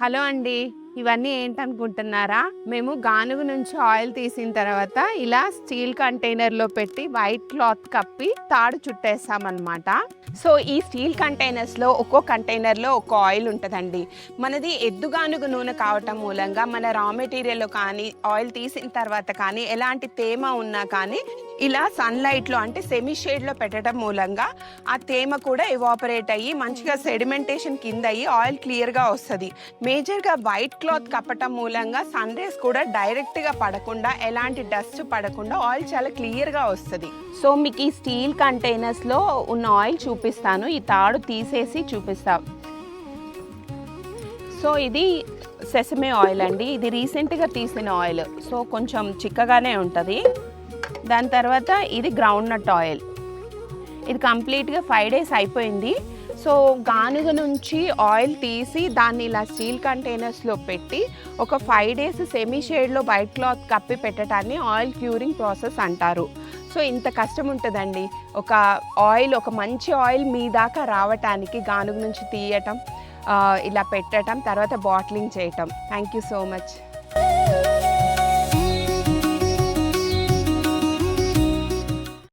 Hello అండి. ఇవన్నీ ఏంటనుకుంటున్నారా? మేము గానుగ నుంచి ఆయిల్ తీసిన తర్వాత ఇలా స్టీల్ కంటైనర్‌లో పెట్టి వైట్ క్లాత్ కప్పి తాడు చుట్టేసామన్నమాట. సో, ఈ స్టీల్ కంటైనర్స్‌లో ఒక్కో కంటైనర్‌లో ఒక్కో ఆయిల్ ఉంటదండి. మనది ఎద్దుగానుగ నూనె కావటం మూలంగా మన రా మెటీరియల్‌లో కానీ, ఆయిల్ తీసిన తర్వాత కానీ ఎలాంటి తేమ ఉన్నా కానీ ఇలా సన్‌లైట్‌లో అంటే సెమీ షేడ్‌లో పెట్టడం మూలంగా ఆ తేమ కూడా ఎవాపరేట్ అయ్యి మంచిగా సెడిమెంటేషన్ కిందయ్యి ఆయిల్ క్లియర్‌గా వస్తది. మేజర్‌గా వైట్ క్లాత్ కప్పటం మూలంగా సన్ రేస్ కూడా డైరెక్ట్‌గా పడకుండా ఎలాంటి డస్ట్ పడకుండా ఆయిల్ చాలా క్లియర్‌గా వస్తది. సో, మీకు ఈ స్టీల్ కంటైనర్స్‌లో ఉన్న ఆయిల్ చూపిస్తాను. ఈ తాడు తీసేసి చూపిస్తా. సో, ఇది సెసమే ఆయిల్ అండి. ఇది రీసెంట్‌గా తీసిన ఆయిల్. సో, కొంచెం చిక్కగానే ఉంటది. దాని తర్వాత ఇది గ్రౌండ్ నట్ ఆయిల్. ఇది కంప్లీట్‌గా 5 డేస్ అయిపోయింది. సో, గానుగ నుంచి ఆయిల్ తీసి దాన్ని ఇలా స్టీల్ కంటైనర్స్‌లో పెట్టి ఒక 5 డేస్ సెమీ షేడ్‌లో వైట్ క్లాత్ కప్పి పెట్టడాన్ని ఆయిల్ క్యూరింగ్ ప్రాసెస్ అంటారు. సో, ఇంత కష్టం ఉంటదండి. ఒక మంచి ఆయిల్ మీ దాకా రావటానికి గానుగ నుంచి తీయటం, ఇలా పెట్టటం, తర్వాత బాటిలింగ్ చేయటం. Thank you so much.